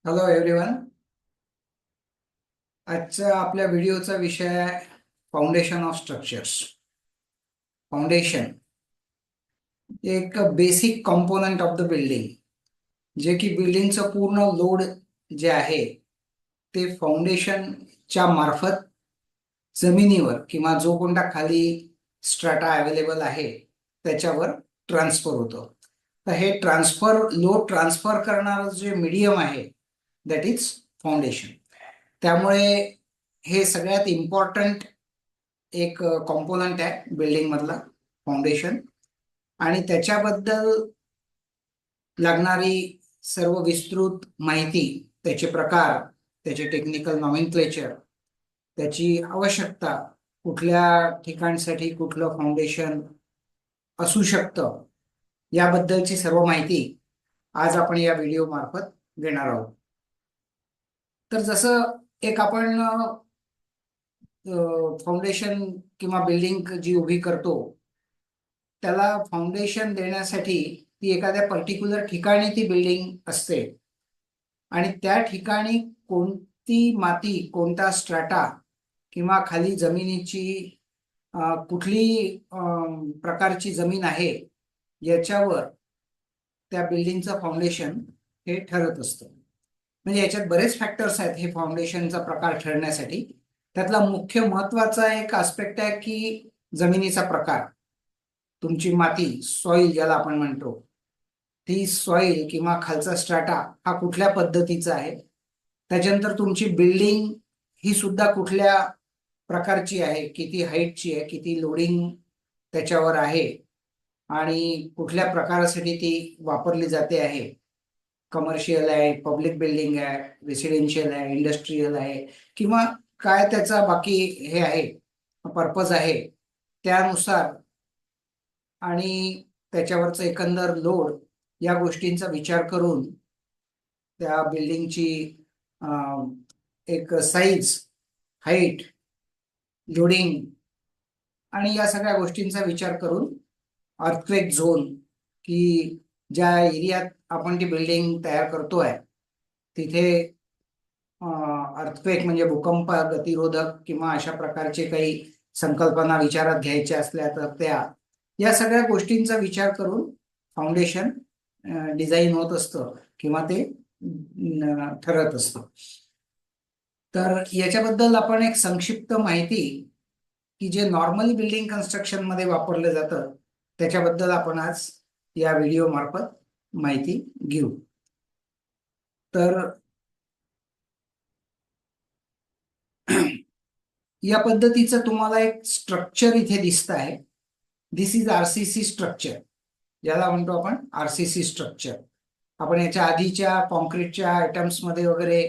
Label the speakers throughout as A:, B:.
A: Hello everyone. आजचा आपल्या व्हिडिओचा विषय आहे फाउंडेशन ऑफ स्ट्रक्चर्स. फाउंडेशन एक basic component of the building, जे की बिल्डिंगचं पूर्ण लोड जे आहे ते फाउंडेशनच्या मार्फत जमिनीवर किंवा जो कोणता खाली स्ट्रॅटा अवेलेबल आहे त्याच्यावर ट्रान्सफर होतो. तर हे लोड ट्रान्सफर करणारं जे मीडियम आहे दॅट इज फाउंडेशन. त्यामुळे हे सगळ्यात इम्पॉर्टंट एक कॉम्पोनंट आहे बिल्डिंग मधला फाउंडेशन. आणि त्याच्याबद्दल लागणारी सर्व विस्तृत माहिती, त्याचे प्रकार, त्याचे टेक्निकल नॉमेनक्लेचर, त्याची आवश्यकता, कुठल्या ठिकाणसाठी कुठलं फाउंडेशन असू शकतं, याबद्दलची सर्व माहिती आज आपण या व्हिडिओ मार्फत घेणार आहोत. तर जसं एक आपण फाउंडेशन किंवा बिल्डिंग जी उभी करतो त्याला फाउंडेशन देण्यासाठी ती एखाद्या पर्टिक्युलर ठिकाणी ती बिल्डिंग असते आणि त्या ठिकाणी कोणती माती, कोणता स्ट्रॅटा किंवा खाली जमिनीची कुठली प्रकारची जमीन आहे याच्यावर त्या बिल्डिंगचं फाउंडेशन हे ठरत असतं. म्हणजे याच्यात बरेच फॅक्टर्स आहेत हे फाउंडेशनचा प्रकार ठरण्यासाठी. त्यातला मुख्य महत्वाचा एक आस्पेक्ट आहे की जमिनीचा प्रकार, तुमची माती, सॉइल ज्याला आपण म्हणतो, ती सॉइल किंवा खालचा स्ट्रॅटा हा कुठल्या पद्धतीचा आहे. त्याच्यानंतर तुमची बिल्डिंग ही सुद्धा कुठल्या प्रकारची आहे, किती हाईटची आहे, किती लोडिंग त्याच्यावर आहे आणि कुठल्या प्रकारासाठी ती वापरली जाते आहे. कमर्शियल आहे, पब्लिक बिल्डिंग आहे, रेसिडेन्शियल आहे, इंडस्ट्रीयल आहे, किंवा काय त्याचा बाकी हे आहे, पर्पज आहे, त्यानुसार आणि त्याच्यावरचं एकंदर लोड या गोष्टींचा विचार करून त्या बिल्डिंगची एक साईज, हाईट, लोडिंग आणि या सगळ्या गोष्टींचा विचार करून अर्थक्वेक झोन, की ज्या एरियात आपण ती बिल्डिंग तयार करतोय तिथे अर्थक्वेक म्हणजे भूकंप गतिरोधक किंवा अशा प्रकारचे काही संकल्पना विचारात घ्यायच्या असल्या तर त्या या सगळ्या गोष्टींचा विचार करून फाउंडेशन डिझाईन होत असतं किंवा ते ठरत असतं. तर याच्याबद्दल आपण एक संक्षिप्त माहिती, की जे नॉर्मल बिल्डिंग कन्स्ट्रक्शन मध्ये वापरलं जातं त्याच्याबद्दल आपण आज या व्हिडिओ मार्फत माहिती घेऊ. तर या पद्धतीचं तुम्हाला एक स्ट्रक्चर इथे दिसत आहे. दिस इज आरसीसी स्ट्रक्चर, ज्याला म्हणतो आपण आरसीसी स्ट्रक्चर. आपण याच्या आधीच्या कॉन्क्रीटच्या आयटम्स मध्ये वगैरे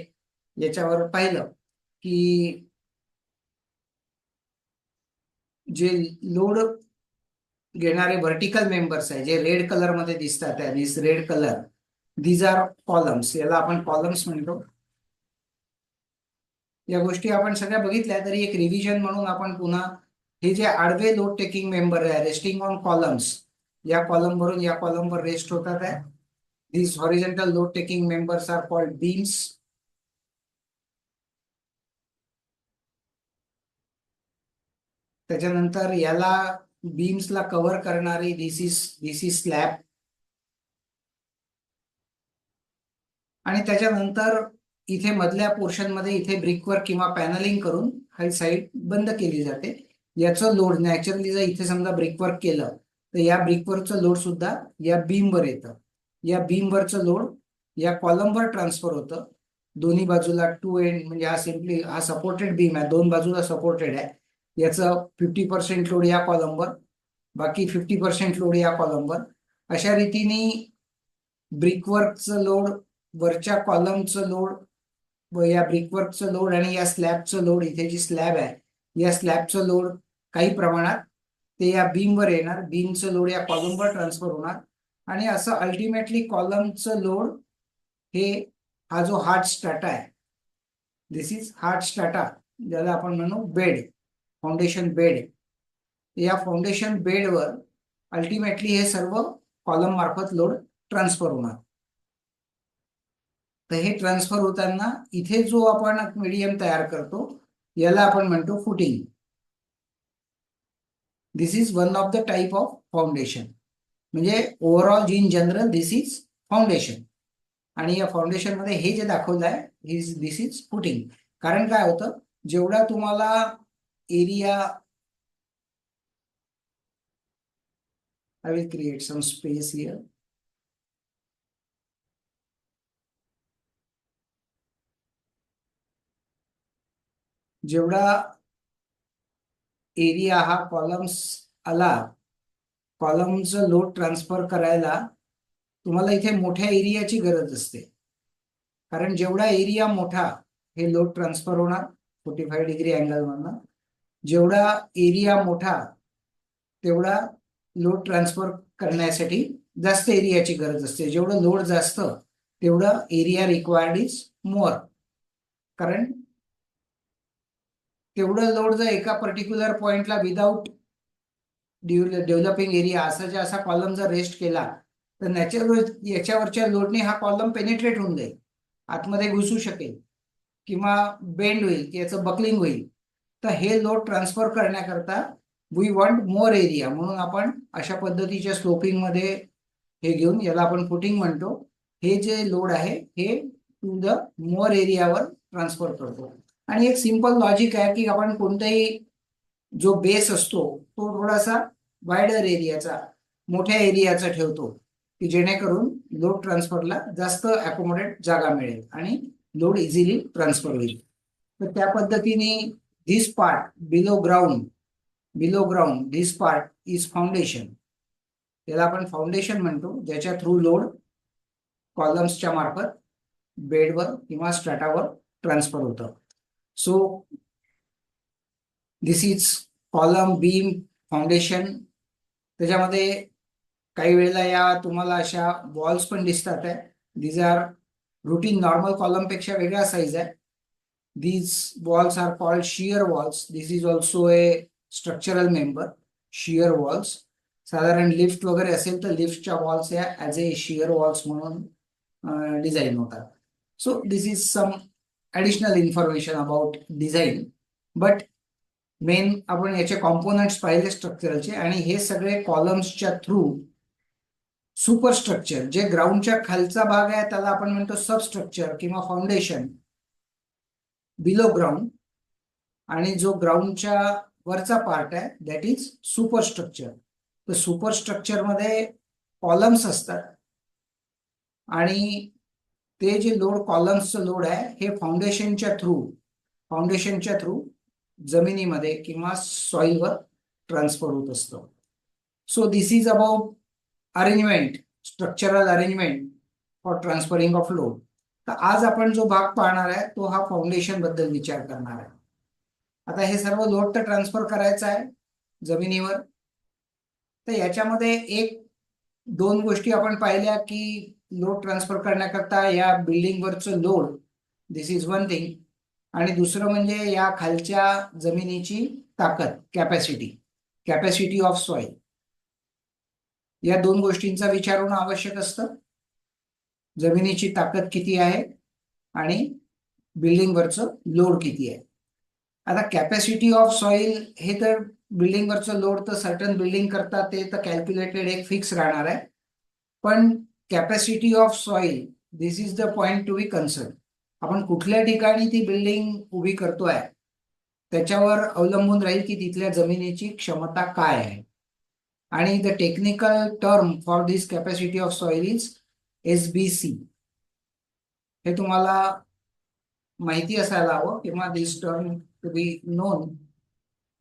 A: याच्यावर पाहिलं की जे लोड घेणारे व्हर्टिकल मेंबर्स आहे, जे रेड कलर मध्ये दिसतात आहे, this red colour, these are columns, याला आपण कॉलम्स म्हणतो. या गोष्टी आपण सगळ्या बघितल्या तरी एक रिव्हिजन म्हणून आपण पुन्हा हे जे आडवे लोड टेकिंग मेंबर आहे, रेस्टिंग ऑन कॉलम्स, या कॉलम वरून या कॉलमवर रेस्ट होतात आहे. These horizontal load taking members are called beams. त्याच्यानंतर याला बीम्सला कव्हर करणारी दिस इज स्लॅब. आणि त्याच्यानंतर इथे मधल्या पोर्शन मध्ये इथे ब्रिकवर्क किंवा पॅनलिंग करून ही साईड बंद केली जाते. याचं लोड नॅचरली जर इथे समजा ब्रिकवर्क केलं तर या ब्रिकवर्कचं लोड सुद्धा या बीमवर येतं. या बीमवरचं लोड या कॉलमवर ट्रान्सफर होतं. दोन्ही बाजूला टू एंड, म्हणजे हा सिम्पली हा सपोर्टेड बीम आहे, दोन बाजूला सपोर्टेड आहे. याचं 50% लोड या कॉलमवर, बाकी 50% लोड या कॉलमवर. अशा रीतीने ब्रिकवर्कचं लोड, वरच्या कॉलमचं लोड व या ब्रिकवर्कचं लोड आणि या स्लॅबचं लोड, इथे जी स्लॅब आहे या स्लॅबचं लोड काही प्रमाणात ते या बीमवर येणार. बीमचं लोड या कॉलमवर ट्रान्सफर होणार आणि असं अल्टिमेटली कॉलमचं लोड हे हा जो हार्ड स्ट्रॅटा आहे, दिस इज हार्ड स्ट्रॅटा, ज्याला आपण म्हणू बेड, फाउंडेशन बेड. या फाउंडेशन बेडवर अल्टिमेटली हे सर्व कॉलम मार्फत लोड ट्रान्सफर होणार. तर हे ट्रान्सफर होताना इथे जो आपण मीडियम तयार करतो याला आपण म्हणतो footing. This is one of the type of foundation. म्हणजे overall in general this is foundation. आणि या फाउंडेशन मध्ये हे जे दाखवलं आहे दिस इज फुटिंग. कारण काय होतं, जेवढा तुम्हाला area, I will create some space here. जेवढा एरिया हा कॉलम्स आला, कॉलमचं लोड ट्रान्सफर करायला तुम्हाला इथे मोठ्या एरियाची गरज असते. कारण जेवढा एरिया मोठा हे लोड ट्रान्सफर होणार 45 डिग्री अँगल मधनं. जेवढा एरिया मोठा तेवढा लोड ट्रान्सफर करण्यासाठी जास्त एरियाची गरज असते. जेवढं लोड जास्त तेवढं एरिया रिक्वायर्ड इज मोर. कारण तेवढं लोड जर एका पर्टिक्युलर पॉइंटला विदाउट डेव्हलपिंग एरिया असा कॉलम जर रेस्ट केला तर नॅचरल याच्यावरच्या लोडने हा कॉलम पेनिट्रेट होऊन जाईल, आतमध्ये घुसू शकेल किंवा बेंड होईल, की याचं बकलिंग होईल. तर हे लोड ट्रान्सफर करण्याकरता वी वॉन्ट मोर एरिया, म्हणून आपण अशा पद्धतीच्या स्लोपिंग मध्ये हे घेऊन, याला आपण फुटिंग म्हणतो, हे जे लोड आहे हे टू द मोर एरियावर ट्रान्सफर करतो. आणि एक सिंपल लॉजिक आहे की आपण कोणताही जो बेस असतो तो थोडासा वायडर एरियाचा, मोठ्या एरियाचा ठेवतो, की जेणेकरून लोड ट्रान्सफरला जास्त अकोमोडेट जागा मिळेल आणि लोड इझिली ट्रान्सफर होईल. तर त्या पद्धतीने this part below ground this part is foundation. त्याला आपण फाउंडेशन म्हणतो, ज्याच्या थ्रू लोड कॉलम्सच्या मार्फत बेडवर किंवा स्ट्रॅटावर ट्रान्सफर होतं. So this is column, beam, foundation. त्याच्यामध्ये काही वेळेला या तुम्हाला अशा वॉल्स पण दिसतात आहे. These are routine normal column पेक्षा वेगळा साईज आहे. These walls are called shear walls. This is also a structural member, shear walls. साधारण लिफ्ट वगैरे असेल तर लिफ्टच्या वॉल्स या ॲज ए शियर वॉल्स म्हणून डिझाईन होतात. So this is some additional information about design. But main आपण याचे कॉम्पोनंट्स पाहिले स्ट्रक्चरचे, आणि हे सगळे कॉलम्सच्या थ्रू सुपरस्ट्रक्चर, जे ग्राउंडच्या खालचा भाग आहे त्याला आपण म्हणतो सबस्ट्रक्चर किंवा फाउंडेशन बिलो ग्राउंड, आणि जो ग्राउंडच्या वरचा पार्ट आहे दॅट इज सुपरस्ट्रक्चर. तर सुपरस्ट्रक्चर मध्ये कॉलम्स असतात, आणि ते जे लोड कॉलम्सचं लोड आहे हे फाउंडेशनच्या थ्रू जमिनीमध्ये किंवा सॉइलवर ट्रान्सफर होत असतं. So this is about arrangement, structural arrangement for transferring of load. तर आज आपण जो भाग पाहणार आहे तो हा फाउंडेशन बद्दल विचार करणार आहे. आता हे सर्व लोड तर ट्रान्सफर करायचं आहे जमिनीवर. तर याच्यामध्ये एक दोन गोष्टी आपण पाहिल्या की लोड ट्रान्सफर करण्याकरता या बिल्डिंगवरचं load, this is one thing. आणि दुसरं म्हणजे या खालच्या जमिनीची ताकद, कॅपॅसिटी ऑफ सॉइल. या दोन गोष्टींचा विचार होणं आवश्यक असतं. जमिनीची ताकद किती आहे आणि बिल्डिंगवरचं लोड किती आहे. आता कॅपॅसिटी ऑफ सॉइल हे तर बिल्डिंगवरचं लोड तर सर्टन बिल्डिंग करता ते तर कॅल्क्युलेटेड एक फिक्स राहणार आहे. पण capacity of soil, this is the point to be concern. आपण कुठल्या ठिकाणी ती बिल्डिंग उभी करतोय त्याच्यावर अवलंबून राहील की तिथल्या जमिनीची क्षमता काय आहे. आणि the technical term for this capacity of soil is SBC. हे तुम्हाला माहिती असायला हवं किंवा this term to be known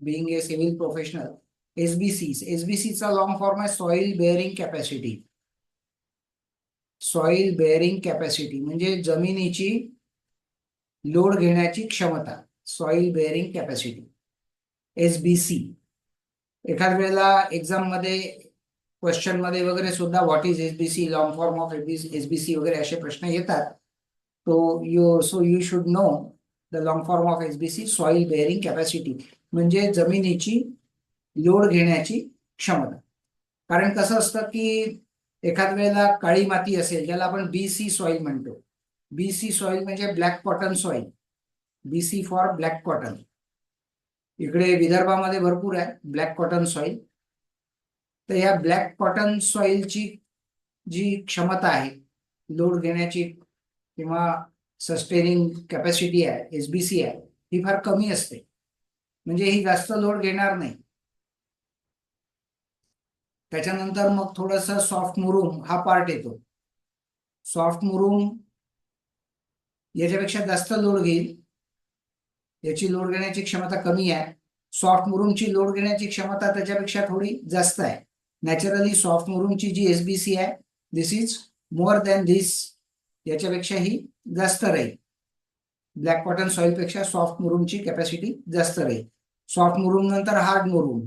A: being a civil professional. एसबीसीचा लॉंग फॉर्म आहे soil bearing capacity. Soil bearing capacity म्हणजे जमिनीची लोड घेण्याची क्षमता, सॉइल बेअरिंग कॅपॅसिटी, SBC. एखाद वेळेला एक्झाम मध्ये, क्वेश्चन मध्ये वगैरे सुद्धा what is SBC, long form of SBC वगैरे असे प्रश्न येतात. तो you should know the long form of SBC, soil bearing capacity म्हणजे जमिनीची लोड घेण्याची क्षमता. कारण कसं असतं की एखाद वेळेला काळी माती असेल ज्याला आपण BC सॉइल म्हणतो, BC सॉइल म्हणजे black cotton soil. BC for black cotton. इकडे विदर्भामध्ये भरपूर आहे ब्लॅक कॉटन सॉइल. तर या ब्लॅक कॉटन सॉइलची जी क्षमता आहे लोड घेण्याची किंवा सस्टेनिंग कॅपॅसिटी आहे, SBC आहे, ही फार कमी असते. म्हणजे ही जास्त लोड घेणार नाही. त्याच्यानंतर मग थोडस सॉफ्ट मुरुम हा पार्ट येतो. सॉफ्ट मुरुम याच्यापेक्षा जास्त लोड घेईल. याची लोड घेण्याची क्षमता कमी आहे. सॉफ्ट मुरुमची लोड घेण्याची क्षमता त्याच्यापेक्षा थोडी जास्त आहे. नॅचरली सॉफ्ट मुरुमची जी SBC आहे, this is more than this. याच्यापेक्षाही जास्त राहील. ब्लॅक कॉटन सॉइल पेक्षा सॉफ्ट मुरुमची कॅपॅसिटी जास्त राहील. सॉफ्ट मुरुम नंतर हार्ड मुरुम.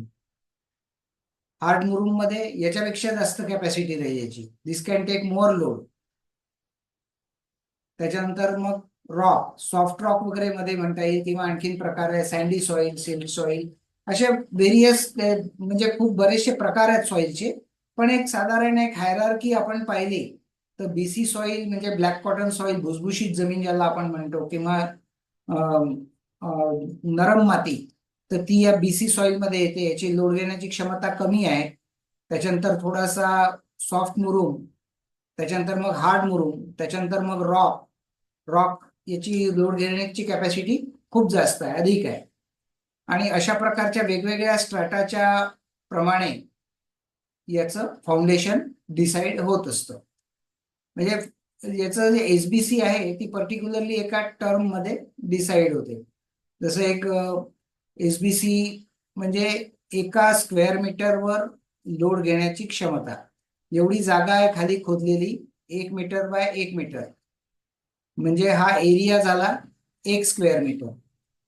A: हार्ड मुरुम मध्ये याच्यापेक्षा जास्त कॅपॅसिटी राहील याची. दिस कॅन टेक मोर लोड. त्याच्यानंतर मग रॉक, सॉफ्ट रॉक वगैरे मध्ये म्हणता येईल, किंवा आणखीन प्रकार आहे सँडी सॉइल, सिल्ट सॉइल, असे व्हेरियस म्हणजे खूप बरेचसे प्रकार आहेत सॉइलचे. पण एक साधारण एक हायरार्की आपण पाहिली तर BC सॉइल म्हणजे ब्लॅक कॉटन सॉइल, भुसभुशीत जमीन ज्याला आपण म्हणतो, किंवा नरम माती, तर ती या BC सॉइल मध्ये येते. याची लोड घेण्याची क्षमता कमी आहे. त्याच्यानंतर थोडासा सॉफ्ट मुरुम, त्याच्यानंतर मग हार्ड मुरुम, त्याच्यानंतर मग रॉक. रॉक याची लोड घेण्याची कॅपॅसिटी खूप जास्त आहे, अधिक आहे. आणि अशा प्रकारच्या वेगवेगळ्या स्ट्रॅटाच्या प्रमाणे याचं फाउंडेशन डिसाइड होत असतं. म्हणजे याचं जे SBC आहे ती पर्टिक्युलरली एका टर्म मध्ये डिसाइड होते. जसं एक SBC म्हणजे एका स्क्वेअर मीटरवर लोड घेण्याची क्षमता. एवढी जागा आहे खाली खोदलेली, 1 मीटर बाय 1 मीटर, म्हणजे हा एरिया झाला 1 स्क्वेअर मीटर.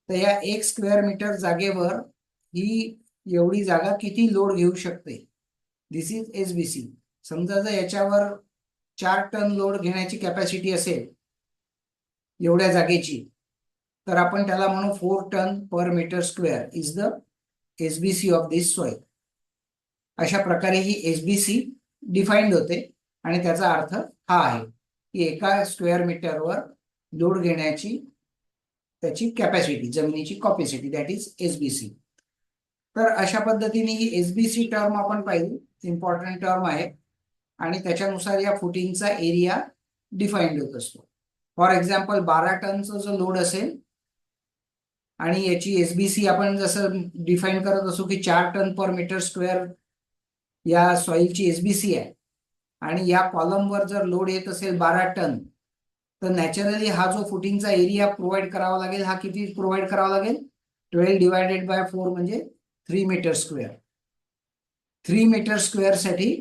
A: तर या 1 स्क्वेअर मीटर जागेवर ही एवढी जागा किती लोड घेऊ शकते, दिस इज SBC. समजा जर याच्यावर 4 टन लोड घेण्याची कॅपॅसिटी असेल एवढ्या जागेची, तर आपण त्याला म्हणू 4 ton per meter square is the SBC of this soil. अशा प्रकारे ही SBC डिफाईन्ड होते. आणि त्याचा अर्थ हा आहे की एका स्क्वेअर मीटरवर लोड घेण्याची त्याची कॅपॅसिटी, जमिनीची कॉपॅसिटी, दॅट इज SBC. तर अशा पद्धतीने ही SBC टर्म आपण पाहिली, इम्पॉर्टंट टर्म आहे. आणि त्याच्यानुसार या फुटिंगचा एरिया डिफाईन्ड होत असतो. फॉर एक्झाम्पल 12 टनचा जो लोड असेल आणि याची SBC आपण जसं डिफाईन करत असू की 4 टन पर मीटर स्क्वेअर या सॉइलची SBC आहे, आणि या कॉलमवर जर लोड येत असेल 12 टन, तर नॅचरली हा जो फुटिंगचा एरिया प्रोव्हाइड करावा लागेल, हा किती प्रोव्हाइड करावा लागेल, 12 / 4 म्हणजे 3 मीटर स्क्वेअर. 3 मीटर स्क्वेअर साठी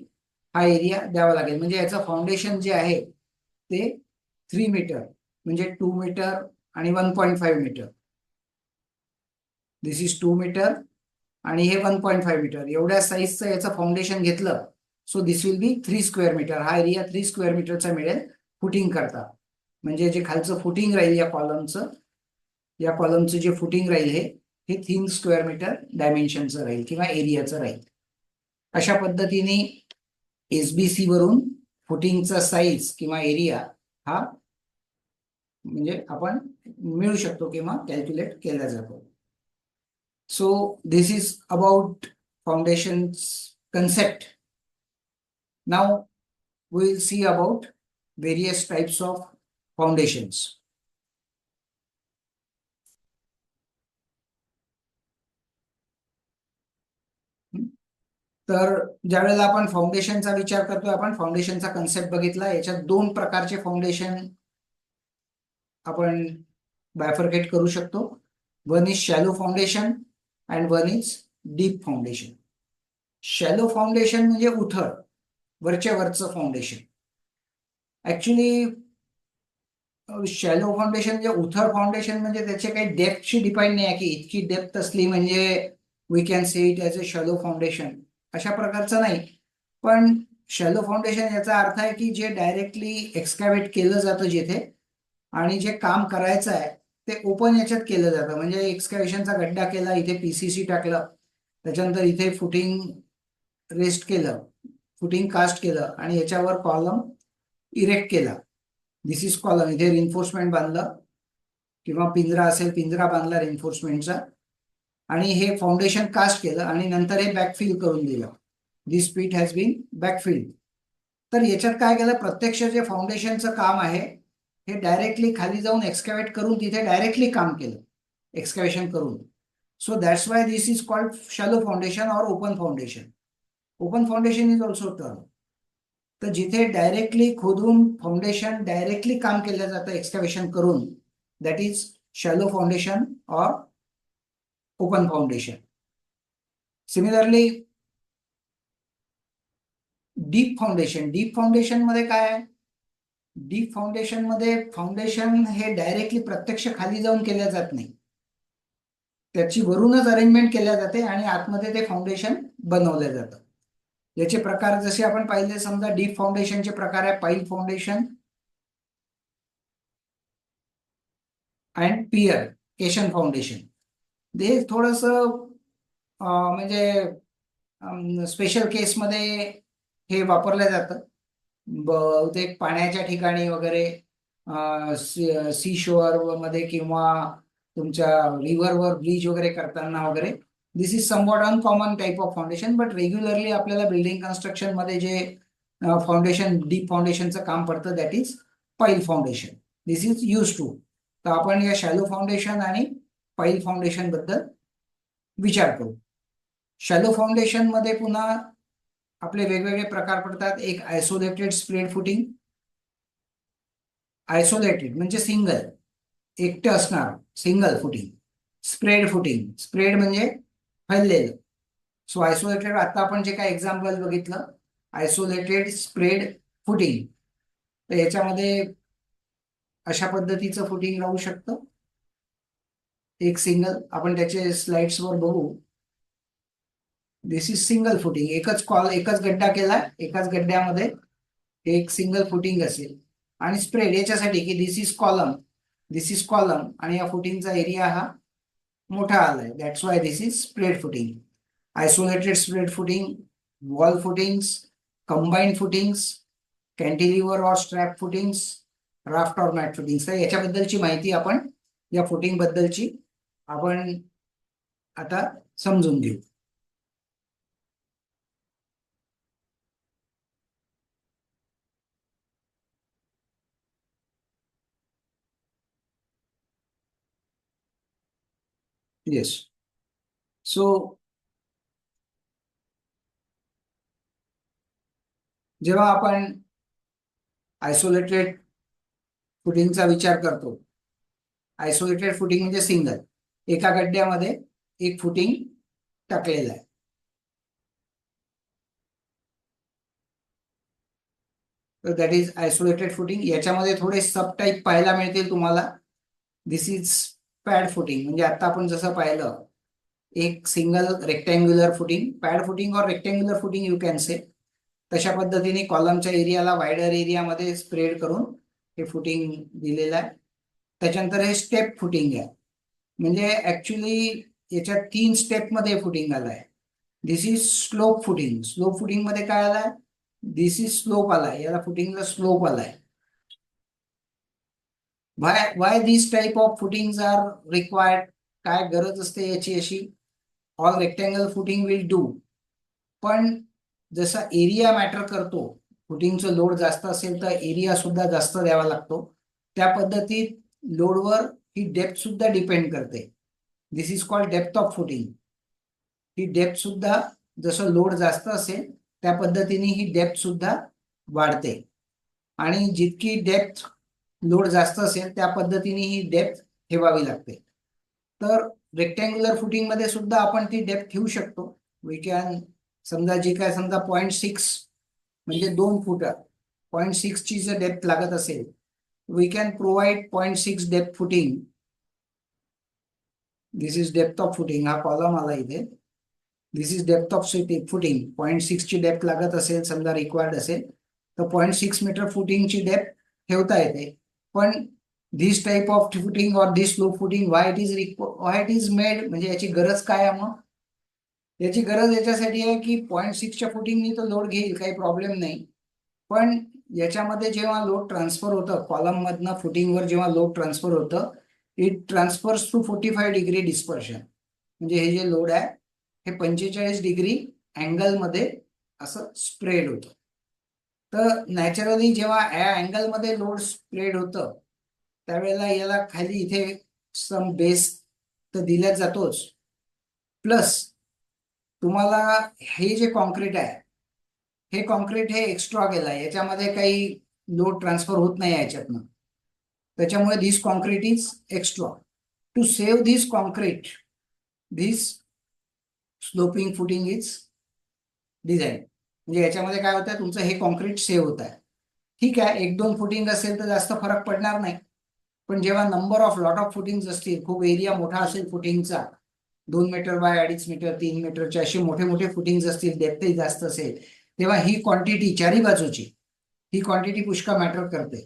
A: हा एरिया द्यावा लागेल. म्हणजे याचं फाउंडेशन जे आहे ते 3 मीटर म्हणजे 2 मीटर आणि 1.5 मीटर. दिस इज 2 मीटर आणि हे 1.5 मीटर, एवढ्या साईजचं याचं फाउंडेशन घेतलं, so this will be 3 square meter. हा एरिया 3 स्क्वेअर मीटरचा मिळेल फुटिंग करता. म्हणजे जे खालचं फुटिंग राहील या कॉलमचं जे फुटिंग राहील हे 3 स्क्वेअर मीटर डायमेन्शनचं राहील किंवा एरियाचं राहील. अशा पद्धतीने SBC वरून फुटिंगचा साईज किंवा एरिया हा म्हणजे आपण मिळू शकतो किंवा कॅल्क्युलेट केला जातो. So this is about foundations concept. Now we will see about various types of foundations. तर ज्यावेळेला आपण फाउंडेशनचा विचार करतोय, आपण फाउंडेशनचा कन्सेप्ट बघितला. याच्यात 2 प्रकारचे फाउंडेशन आपण बायफर्केट करू शकतो. One is shallow foundation and one is deep foundation. Shallow foundation म्हणजे उथळ, वरच्या वरचं फाउंडेशन. ऍक्च्युली शॅलो फाउंडेशन म्हणजे उथळ फाउंडेशन म्हणजे त्याचे काही डेप्थशी डिपेंड नाही आहे की इतकी डेप्थ असली म्हणजे we can say it as a shallow foundation, अशा प्रकारचं नाही. पण शॅलो फाउंडेशन याचा अर्थ आहे की जे डायरेक्टली एक्सकॅव्हेट केलं जातं जिथे, आणि जे काम करायचं आहे ते ओपन याच्यात केलं जातं. म्हणजे एक्सकॅव्हेशनचा गड्डा केला, इथे PCC टाकलं, त्याच्यानंतर इथे फुटिंग रेस्ट केलं, फुटिंग कास्ट केलं, आणि याच्यावर कॉलम इरेक्ट केला. दिस इज कॉलम. इथे रिन्फोर्समेंट बांधलं किंवा पिंजरा असेल, पिंजरा बांधला रिन्फोर्समेंटचा, आणि हे फाउंडेशन कास्ट केलं आणि नंतर हे बॅकफिल करून दिलं. दिस पीट हॅज बीन बॅकफिल्ड. तर याच्यात काय केलं, प्रत्यक्ष जे फाउंडेशनचं काम आहे हे डायरेक्टली खाली जाऊन एक्सकॅव्हेट करून तिथे डायरेक्टली काम केलं, एक्सकॅव्हेशन करून. So that's why this is called shallow foundation or open foundation. Open foundation is also term. तर जिथे डायरेक्टली खोदून फाउंडेशन डायरेक्टली काम केलं जातं एक्सकॅव्हेशन करून, that is shallow foundation or open foundation. Similarly deep foundation. Deep foundation मध्ये काय आहे, डीप फाउंडेशन मध्ये फाउंडेशन हे डायरेक्टली प्रत्यक्ष खाली जाऊन केल्या जात नाही, त्याची वरूनच अरेंजमेंट केल्या जाते आणि आतमध्ये ते फाउंडेशन बनवलं जातं. याचे प्रकार जसे आपण पाहिले, समजा डीप फाउंडेशनचे प्रकार आहे pile foundation and pier caisson foundation. ते थोडस म्हणजे स्पेशल केसमध्ये हे वापरलं जातं, बहुतेक पाण्याच्या ठिकाणी वगैरे, सी शोअर मध्ये किंवा तुमच्या रिव्हरवर ब्रिज वगैरे करताना वगैरे. This is somewhat uncommon type of foundation, but regularly आपल्याला बिल्डिंग कन्स्ट्रक्शन मध्ये जे फाउंडेशन, डीप फाउंडेशनचं काम पडतं, that is pile foundation. This is use to. तर आपण या शॅलो फाउंडेशन आणि पाईल फाउंडेशन बद्दल विचार करू. शॅलो फाउंडेशन मध्ये पुन्हा आपले वेगवेगळे प्रकार पडतात. एक आयसोलेटेड स्प्रेड फुटिंग. आयसोलेटेड म्हणजे सिंगल, एकटे असणार, single footing. Spread footing, spread म्हणजे फैललेलं. सो आयसोलेटेड, आता आपण जे काय एक्झाम्पल बघितलं, आयसोलेटेड स्प्रेड फुटिंग, तर याच्यामध्ये अशा पद्धतीचं फुटिंग राहू शकतं. एक सिंगल, आपण त्याचे स्लाइड्सवर बघू. दिस इज सिंगल फुटिंग. एकच गड्डा केला, एकाच गड्ड्यामध्ये एक सिंगल फुटिंग असेल. आणि स्प्रेड याच्यासाठी की this is column, this is column आणि या फुटिंगचा एरिया हा मोठा आलाय, that's why this is spread footing. Isolated spread footing, wall footings, combined footings, cantilever or strap footings, raft or mat footings. तर याच्याबद्दलची माहिती आपण, या फुटिंग बद्दलची आपण आता समजून घेऊ. येस. सो जेव्हा आपण आयसोलेटेड फुटिंगचा विचार करतो, आयसोलेटेड फुटिंग म्हणजे सिंगल, एका गड्ड्यामध्ये एक फुटिंग टाकलेलं आहे. तर दॅट इज आयसोलेटेड फुटिंग. याच्यामध्ये थोडे सब टाईप पाहायला मिळतील तुम्हाला. दिस इज पॅड फुटिंग, म्हणजे आता आपण जसं पाहिलं, एक single rectangular footing, pad footing or rectangular footing you can say. तशा पद्धतीने कॉलमच्या एरियाला वायडर एरियामध्ये स्प्रेड करून हे फुटिंग दिलेलं आहे. त्याच्यानंतर हे स्टेप फुटिंग आहे, म्हणजे ऍक्च्युली याच्यात 3 स्टेपमध्ये फुटिंग आलाय. This is slope footing. Slope footing मध्ये काय आलाय, दिस इज स्लोप आलाय, याला फुटिंगला स्लोप आलाय. Why this type of footings are required, काय गरज असते याची अशी. All rectangle footing will do, पण जसा एरिया मॅटर करतो, फुटिंगचं लोड जास्त असेल तर एरिया सुद्धा जास्त द्यावा लागतो. त्या पद्धतीत लोडवर ही डेप्थ सुद्धा डिपेंड करते. This is called depth of footing. ही डेप्थ सुद्धा, जसं लोड जास्त असेल त्या पद्धतीने ही डेप्थ सुद्धा वाढते, आणि जितकी डेप्थ लोड जास्त असेल त्या पद्धतीने ही डेप्थ ठेवावी लागते. तर रेक्टँग्युलर फुटिंग मध्ये सुद्धा आपण ती डेप्थ ठेवू शकतो. वी कॅन, समजा जी काय, समजा 0.6 म्हणजे 2 फूट, 0.6 ची जर डेप्थ लागत असेल, we can provide 0.6 depth footing. This is depth of footing, हा कॉलम आला इथे. This is depth of footing. 0.6 ची डेप्थ लागत असेल, समजा रिक्वायर्ड असेल, तर 0.6 मीटर फुटिंगची डेप्थ ठेवता येते. पण दिस type of footing or this slow footing, why it is made, म्हणजे याची गरज काय आहे मग. याची गरज याच्यासाठी आहे की 0.6च्या फुटिंगनी तर लोड घेईल, काही प्रॉब्लेम नाही, पण याच्यामध्ये जेव्हा लोड ट्रान्सफर होतं कॉलम मधनं फुटिंगवर, जेव्हा लोड ट्रान्सफर होतं, it transfers through 45 degree dispersion. म्हणजे हे जे लोड आहे हे 45 डिग्री अँगलमध्ये असं स्प्रेड होतं. तर नॅचरली जेव्हा या अँगलमध्ये लोड स्प्रेड होतं त्यावेळेला याला खाली इथे सम बेस तर दिला जातोच, प्लस तुम्हाला हे जे कॉन्क्रीट आहे हे कॉन्क्रीट हे एक्स्ट्रा केलं आहे, याच्यामध्ये काही लोड ट्रान्सफर होत नाही याच्यातनं, त्याच्यामुळे this concrete is extra. To save this concrete, this sloping footing is design. म्हणजे याच्यामध्ये काय होतं, तुमचं हे कॉन्क्रीट सेव्ह होत आहे. ठीक आहे, 1-2 फुटिंग असेल तर जास्त फरक पडणार नाही, पण जेव्हा number of lot of footing असतील, खूप एरिया मोठा असेल फुटिंगचा, 2 मीटर बाय 2.5 मीटर 3 मीटरचे असे मोठे मोठे फुटिंग्स असतील, डेप्थही जास्त असेल, तेव्हा ही क्वांटिटी चारी बाजूची ही क्वांटिटी पुष्कळ मॅटर करते.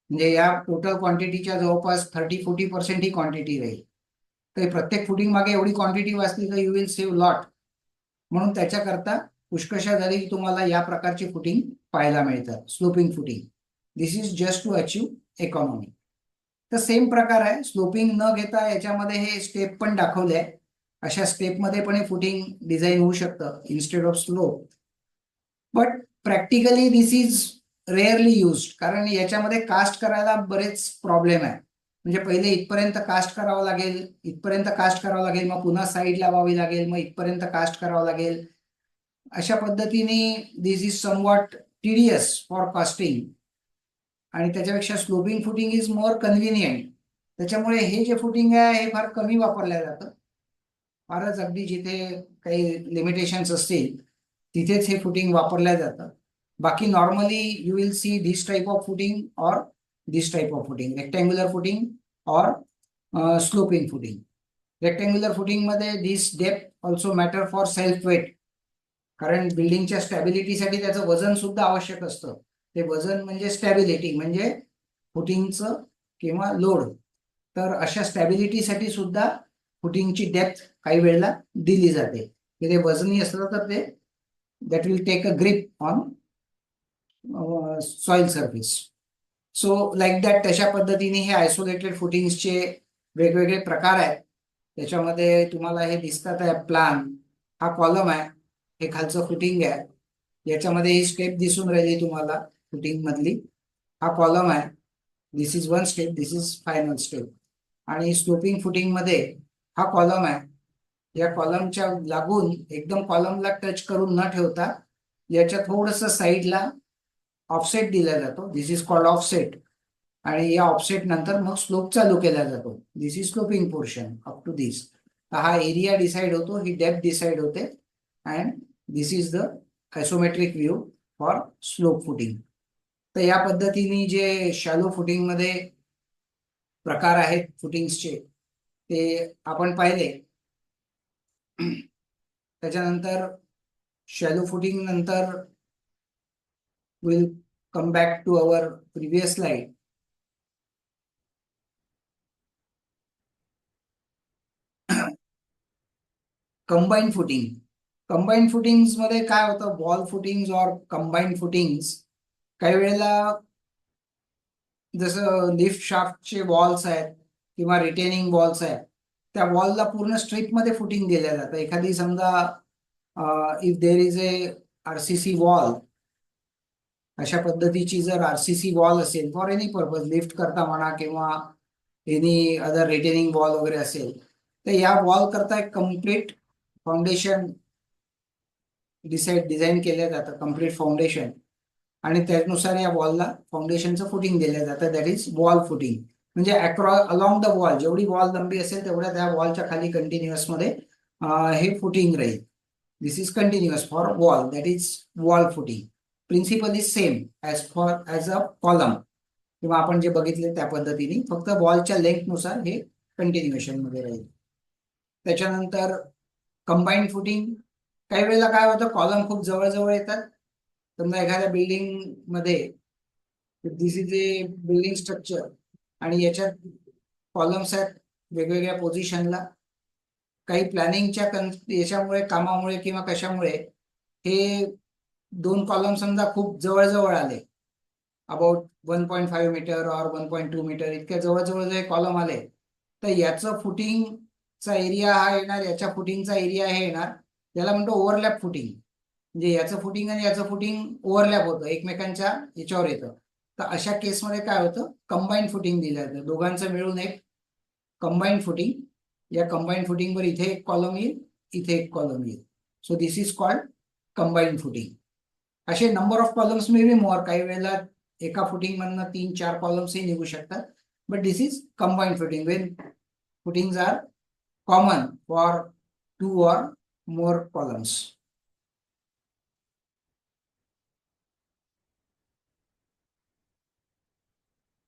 A: म्हणजे या टोटल क्वांटिटीच्या जवळपास 30-40% ही क्वांटिटी राहील. तर प्रत्येक फुटिंग मागे एवढी क्वांटिटी वाचली तर यू विल सेव्ह लॉट. म्हणून त्याच्याकरता पुष्कळशा जरी तुम्हाला या प्रकारची फुटिंग पाहायला मिळतात, sloping footing. This is just to achieve economy. तर सेम प्रकार आहे, स्लोपिंग न घेता याच्यामध्ये हे स्टेप पण दाखवले आहे. अशा स्टेपमध्ये पण हे फुटिंग डिझाईन होऊ शकतं instead of slope. But practically this is rarely used, कारण याच्यामध्ये कास्ट करायला बरेच प्रॉब्लेम आहे. म्हणजे पहिले इथपर्यंत कास्ट करावं लागेल, इथपर्यंत कास्ट करावं लागेल, मग पुन्हा साईड लावावी लागेल, मग इथपर्यंत कास्ट करावं लागेल. अशा पद्धतीने this is somewhat tedious for casting. आणि त्याच्यापेक्षा sloping footing is more convenient. त्याच्यामुळे हे जे फुटिंग आहे हे फार कमी वापरलं जातं. फारच अगदी जिथे काही लिमिटेशन्स असतील तिथेच हे फुटिंग वापरल्या जातं. बाकी normally you will see this type of footing or this type of footing, rectangular footing or sloping footing. Rectangular footing मध्ये this depth also matter for self weight, कारण बिल्डिंगच्या स्टॅबिलिटीसाठी त्याचं वजन सुद्धा आवश्यक असतं. ते वजन म्हणजे स्टॅबिलिटी, म्हणजे फुटिंगचं किंवा लोड. तर अशा स्टॅबिलिटीसाठी सुद्धा फुटिंगची डेप्थ काही वेळेला दिली जाते. ते वजनी असलं तर ते that will take a grip on soil surface. So like that, तशा पद्धतीने हे आयसोलेटेड फुटिंग्सचे वेगवेगळे प्रकार आहेत. त्याच्यामध्ये तुम्हाला हे दिसतात आहे प्लान. हा कॉलम आहे, हे खालचं फुटिंग आहे, याच्यामध्ये ही स्टेप दिसून राहिली तुम्हाला फुटिंग मधली. हा कॉलम आहे, this is one step, this is final step. आणि स्लोपिंग फुटिंग मध्ये हा कॉलम आहे, या कॉलमच्या लागून एकदम कॉलमला टच करून न ठेवता याच्या थोडस साईडला ऑफसेट दिला जातो, दिस इज कॉल्ड ऑफसेट. आणि या ऑफसेट नंतर मग स्लोप चालू केला जातो, this is sloping portion up to this. हा एरिया डिसाइड होतो, ही डेप्थ डिसाइड होते, and this is the isometric view for slope footing. तर या पद्धतीने जे शॅलो फुटिंग मध्ये प्रकार आहेत फुटिंग्सचे ते आपण पाहिले. त्याच्यानंतर शॅलो फुटिंग नंतर will come back to our previous slide. Combine footing. Combine footings मध्ये काय होतं, वॉल फुटिंग्स और कंबाईन फुटिंग्स काही वेळेला जसं लिफ्ट शाफ्टचे वॉल्स आहेत किंवा रिटेनिंग वॉल्स आहेत, त्या वॉलला पूर्ण स्ट्रिपमध्ये फुटिंग दिल्या जातं. एखादी समजा if there is a RCC wall, अशा पद्धतीची जर आरसीसी वॉल असेल फॉर एनी पर्पज, लिफ्ट करता म्हणा किंवा एनी अदर रिटेनिंग वॉल वगैरे असेल, तर या वॉल करता एक कम्प्लीट फाउंडेशन डिझाईन केलं जातं, कम्प्लीट फाउंडेशन. आणि त्यानुसार या वॉलला फाउंडेशनचं फुटिंग दिलं जातं, दॅट इज वॉल फुटिंग. म्हणजे अक्रॉस अलॉंग द वॉल, जेवढी वॉल लंबी असेल तेवढ्या त्या वॉलच्या खाली कंटिन्युअस मध्ये हे फुटिंग राहील. This is continuous for wall, that is wall footing. Principle is same as a column, किंवा आपण जे बघितले त्या पद्धतीने, फक्त वॉलच्या लेंथनुसार हे कंटिन्युएशन मध्ये राहील. त्याच्यानंतर कंबाईंड फुटिंग. काही वेळेला काय होतं, कॉलम खूप जवळ येतात. समजा एखाद्या बिल्डिंग मध्ये दिस इज ए बिल्डिंग स्ट्रक्चर आणि याच्यात कॉलम्स आहेत वेगवेगळ्या पोझिशनला. काही प्लॅनिंगच्या याच्यामुळे, कामामुळे किंवा कशामुळे हे 2 कॉलम समजा खूप जवळ आले, अबाउट 1.5 मीटर और 1.2 मीटर इतक्या जवळजवळ जे कॉलम आले, तर याचं फुटिंगचा एरिया हा येणार, याच्या फुटिंगचा एरिया हे येणार, त्याला म्हणतो ओव्हरलॅप फुटिंग. म्हणजे याचं फुटिंग आणि याचं फुटिंग ओव्हरलॅप होतं, एकमेकांच्या याच्यावर येतं. तर अशा केसमध्ये काय होतं, कंबाईंड फुटिंग दिलं जातं, दोघांचं मिळून एक कंबाईंड फुटिंग. या कंबाईंड फुटिंगवर इथे एक कॉलम येईल, इथे एक कॉलम येईल. So this is called combined footing. असे number of columns may be more, काही वेळेला एका फुटिंग मधनं 3-4 कॉलम्सही निघू शकतात. But this is combined footing when footings are common for 2 or more columns.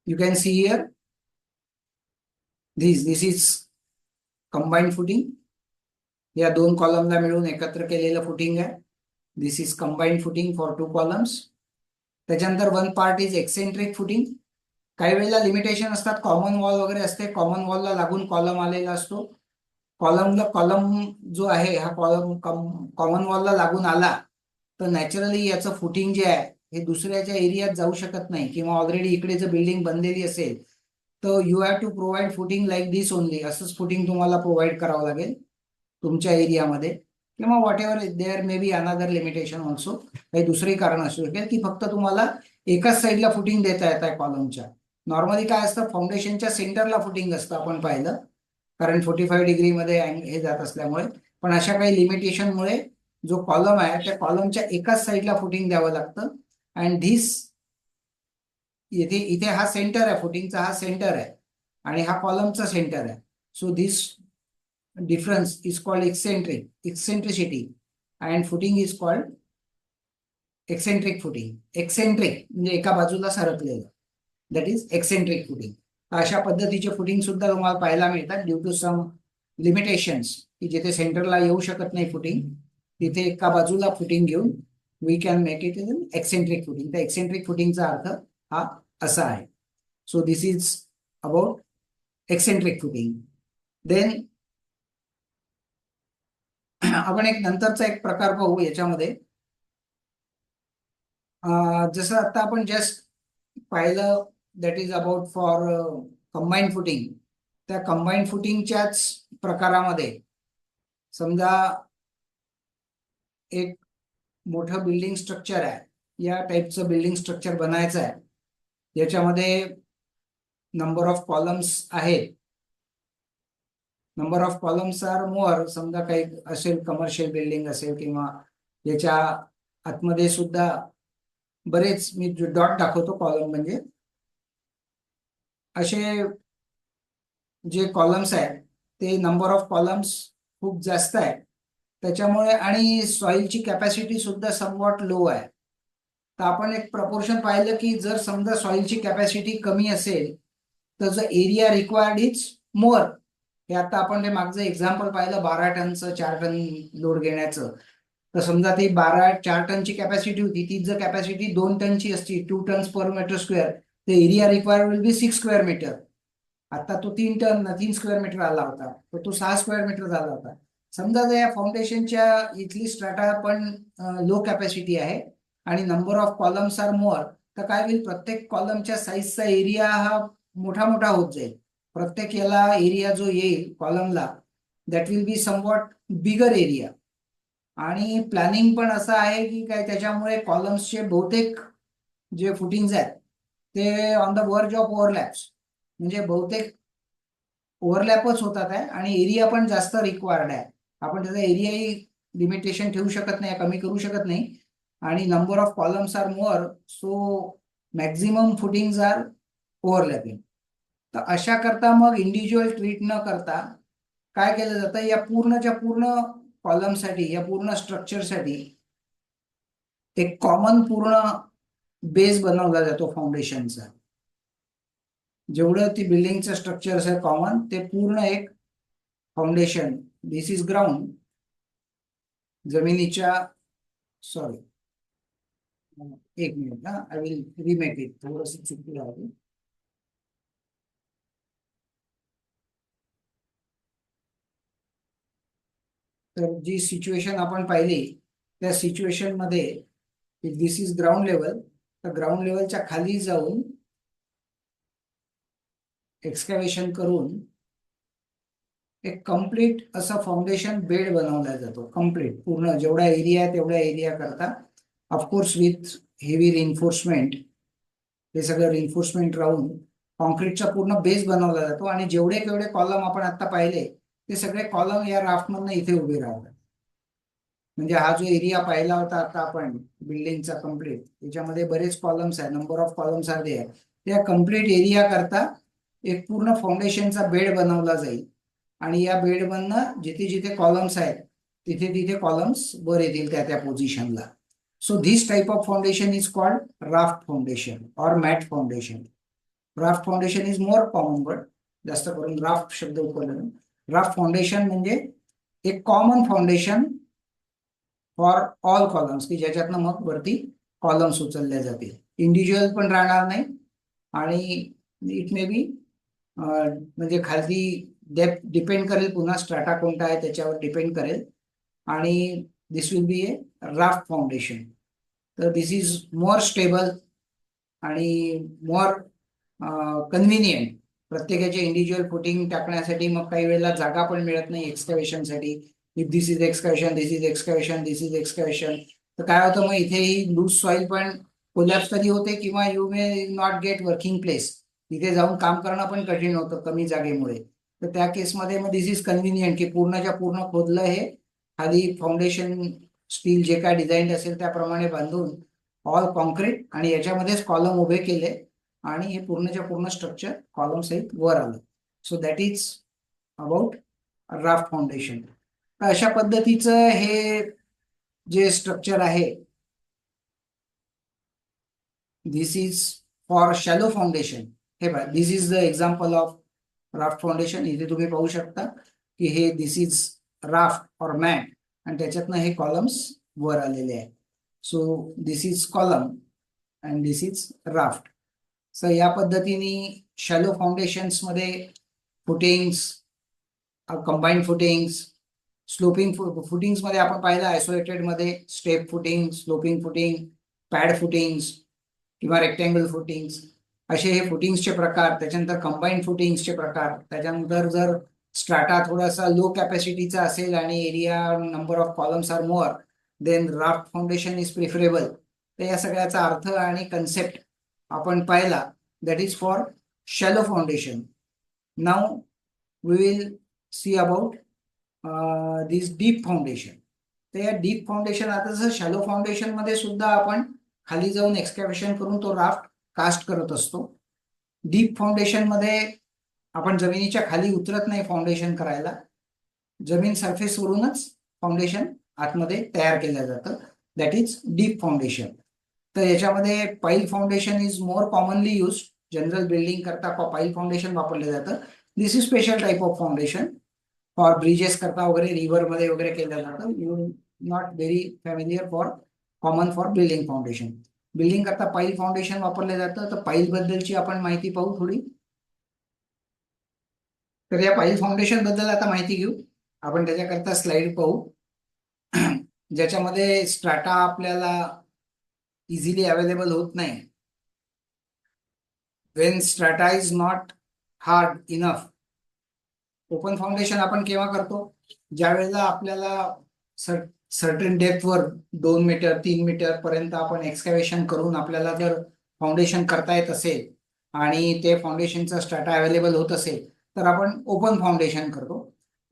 A: You can see here this is combined footing. या 2 कॉलमला मिळून एकत्र केलेलं फुटिंग आहे. This is combined footing for 2 columns. त्याच्यानंतर one part is eccentric footing. काही वेळेला limitation असतात, common wall वगैरे असते, कॉमन वॉलला लागून कॉलम आलेला असतो. कॉलम जो आहे हा कॉलम कॉमन वॉलला लागून आला तर नॅचरली याचं फुटिंग जे आहे हे दुसऱ्याच्या एरियात जाऊ शकत नाही, किंवा ऑलरेडी इकडे जर बिल्डिंग बनलेली असेल तर you have to provide footing like this only. असंच फुटिंग तुम्हाला प्रोव्हाइड करावं लागेल तुमच्या एरियामध्ये, किंवा whatever there may be another limitation also. काही दुसरे कारण असू शकेल की फक्त तुम्हाला एकाच साईडला फुटिंग देता येत आहे कॉलमच्या. नॉर्मली काय असतं, फाउंडेशनच्या सेंटरला फुटिंग असतं, आपण पाहिलं, कारण 45 डिग्रीमध्ये हे जात असल्यामुळे. पण अशा काही लिमिटेशनमुळे जो कॉलम आहे त्या कॉलमच्या एकाच साईडला फुटिंग द्यावं लागतं. अँड धिस इथे इथे हा सेंटर आहे, फुटिंगचा हा सेंटर आहे आणि हा कॉलमचा सेंटर आहे. So this difference is called eccentricity, and footing is called eccentric footing. Eccentric म्हणजे एका बाजूला सरकलेलं, दॅट इज एक्सेंट्रिक फुटिंग. अशा पद्धतीचे फुटिंग सुद्धा तुम्हाला पाहायला मिळतात ड्यू टू सम लिमिटेशन्स, की जिथे सेंटरला येऊ शकत नाही फुटिंग, तिथे एका बाजूला फुटिंग घेऊन we can make it in eccentric footing. तर एक्सेंट्रिक फुटिंगचा अर्थ हा असा आहे. So this is about eccentric footing. Then आपण एक नंतरचा एक प्रकार पाहू याच्यामध्ये. जसं आता आपण जस्ट पाहिलं, that is about for combined footing. त्या कंबाईंड फुटिंगच्याच प्रकारामध्ये समजा एक मोठं बिल्डिंग स्ट्रक्चर आहे, या टाईपचं बिल्डिंग स्ट्रक्चर बनायचं आहे, याच्यामध्ये नंबर ऑफ कॉलम्स आहेत. नंबर ऑफ कॉलम्स आर मोर. समजा काही असेल, कमर्शियल बिल्डिंग असेल, किंवा याच्या आतमध्ये सुद्धा बरेच, मी डॉट दाखवतो, कॉलम म्हणजे असे जे कॉलम्स आहेत ते नंबर ऑफ कॉलम्स खूप जास्त आहे त्याच्यामुळे, आणि सॉइलची कॅपॅसिटी सुद्धा समवॉट लो आहे. तर आपण एक प्रपोर्शन पाहिलं की जर समजा सॉइलची कॅपॅसिटी कमी असेल तर the area required is more. हे आता आपण ते मागचं एक्झाम्पल पाहिलं 12 टनचं 4 टन लोड घेण्याचं. तर समजा ती 4 टनची कॅपॅसिटी होती, ती जर कॅपॅसिटी 2 टनची असती, 2 टन्स पर मीटर स्क्वेअर, तर area required will be 6 square meter. आता तो 3 स्क्वेअर मीटर आला होता, तर तो 6 स्क्वेअर मीटर झाला होता. समजा जर या फाउंडेशनच्या इथली स्ट्रॅटा पण लो कॅपॅसिटी आहे आणि नंबर ऑफ कॉलम्स आर मोर, तर काय होईल, प्रत्येक कॉलमच्या साईजचा एरिया हा मोठा मोठा होत जाईल. प्रत्येक याला एरिया जो येईल कॉलमला, that will be somewhat bigger area. आणि प्लॅनिंग पण असं आहे की काय, त्याच्यामुळे कॉलम्सचे बहुतेक जे फुटिंग्स आहेत ते ऑन द वर्ज ऑफ ओव्हरलॅप्स, म्हणजे बहुतेक ओव्हरलॅपच होतात आहे, आणि एरिया पण जास्त रिक्वायर्ड आहे. आपण त्याचा एरियाही लिमिटेशन ठेवू शकत नाही, कमी करू शकत नाही. आणि number of columns are more, so maximum footings are overlapping. तर अशा करता मग इंडिव्हिज्युअल ट्रीट न करता काय केलं जातं, या पूर्णच्या पूर्ण कॉलमसाठी, या पूर्ण स्ट्रक्चरसाठी एक कॉमन पूर्ण बेस बनवला जातो फाउंडेशनचा. जेवढं ती बिल्डिंगचं स्ट्रक्चर आहे कॉमन, ते पूर्ण एक फाउंडेशन. दिस इज ग्राउंड, जमिनीच्या, सॉरी एक मिनिट ना, आय विल रिमेक इट, थोडस चुकलं आहे. तर जी सिच्युएशन आपण पाहिली त्या सिच्युएशन मध्ये दिस इज ग्राउंड लेवल, तर ग्राउंड लेवलच्या खाली जाऊन एक्सकॅव्हेशन करून एक कम्प्लीट असं फाउंडेशन बेड बनवला जातो. कम्प्लीट पूर्ण जेवढा एरिया आहे तेवढ्या एरिया करता, ऑफकोर्स विथ हेवी रिइन्फोर्समेंट. हे सगळं रिइन्फोर्समेंट राहून कॉन्क्रीटचा पूर्ण बेस बनवला जातो आणि जेवढे केवढे कॉलम आपण आता पाहिले ते सगळे कॉलम या राफ्टमधनं इथे उभे राहतात. म्हणजे हा जो एरिया पाहिला होता आता आपण बिल्डिंगचा कम्प्लीट, त्याच्यामध्ये बरेच कॉलम्स आहे, number of columns are there. त्या कम्प्लीट एरिया करता एक पूर्ण फाउंडेशनचा बेड बनवला जाईल आणि या बेडमधनं जिथे जिथे कॉलम्स आहेत तिथे तिथे कॉलम्स वर येतील त्या त्या पोझिशनला. So this type of foundation is called raft foundation or mat foundation. Raft foundation is more common word, जास्त करून राफ्ट शब्द उपलब्ध. राफ्ट फाउंडेशन म्हणजे एक common foundation for all columns, की ज्याच्यातनं मग वरती कॉलम्स उचलले जातील. इंडिव्हिज्युअल पण राहणार नाही आणि इट मे बी म्हणजे खाली डेप्थ डिपेंड करेल, पुन्हा स्ट्रॅटा कोणता आहे त्याच्यावर डिपेंड करेल. आणि this will be a raft foundation. तर दिस इज मोर स्टेबल आणि मोर कन्व्हिनियंट. प्रत्येकाचे इंडिव्हिज्युअल फुटिंग टाकण्यासाठी मग काही वेळेला जागा पण मिळत नाही एक्सकॅव्हेशनसाठी. If this is excavation, this is excavation, this is excavation, तर काय होतं मग इथेही लूज सॉइल पण कोलॅप्स कधी होते किंवा you may not gate working place. तिथे जाऊन काम करणं पण कठीण होतं कमी जागेमुळे. तर त्या केसमध्ये मग दिस इज कन्व्हिनियंट की पूर्णच्या पूर्ण खोदलं हे खाली फाउंडेशन स्टील जे काय डिझाईन असेल त्याप्रमाणे बांधून ऑल कॉन्क्रीट आणि याच्यामध्येच कॉलम उभे केले आणि हे पूर्णच्या पूर्ण स्ट्रक्चर कॉलम सहित वर आलं. So that is about raft foundation. तर अशा पद्धतीचं हे जे स्ट्रक्चर आहे, this is for shallow foundation. हे बघा, this is the example of raft foundation. इथे तुम्ही पाहू शकता की हे this is raft or mat आणि त्याच्यातनं हे कॉलम्स वर आलेले आहेत. So this is column and this is raft. सो या पद्धतीने शॅलो फाउंडेशन्स मध्ये footings, combined footings, sloping footings मध्ये आपण पाहिलं आयसोलेटेड मध्ये step footing, sloping footing, pad footings किंवा रेक्टँगल फुटिंग्स, असे हे फुटिंग्सचे प्रकार. त्याच्यानंतर कंबाईंड फुटिंग्सचे प्रकार. त्याच्यानंतर जर स्ट्राटा थोडासा लो कॅपॅसिटीचा असेल आणि area number of columns are more, then raft foundation is preferable. तर या सगळ्याचा अर्थ आणि कन्सेप्ट आपण पाहिला. That is for shallow foundation. Now we will see about this deep foundation. तर या डीप फाउंडेशन, आता जसं शॅलो फाउंडेशन मध्ये सुद्धा आपण खाली जाऊन एक्सकॅव्हेशन करून तो राफ्ट कास्ट करत असतो. डीप फाउंडेशन मध्ये आपण जमिनीच्या खाली उतरत नाही फाउंडेशन करायला, जमीन सरफेसवरूनच फाउंडेशन आतमध्ये तयार केलं जातं. That is deep foundation. तर याच्यामध्ये pile foundation is more commonly use. General building करता पाईल फाउंडेशन वापरलं जातं. This is special type of foundation for bridges करता वगैरे, रिव्हर मध्ये वगैरे केलं जातं. You not very familiar for common for building foundation. Building करता पाईल फाउंडेशन वापरलं जातं. तर पाईल बद्दलची आपण माहिती पाहू थोडी. तर या पाईल फाउंडेशन बद्दल आता माहिती घेऊ आपण. त्याच्याकरता स्लाइड पाहू ज्याच्यामध्ये स्ट्राटा आपल्याला इझिली अवेलेबल होत नाही. Wien strata is not hard enough. Open foundation आपण केव्हा करतो? ज्या वेळेला आपल्याला सर्टन डेप्थवर 2 मीटर 3 मीटर पर्यंत आपण एक्सकॅव्हेशन करून आपल्याला जर फाउंडेशन करता येत असेल आणि ते फाउंडेशनचा स्ट्राटा अवेलेबल होत असेल तर आपण ओपन फाउंडेशन करतो.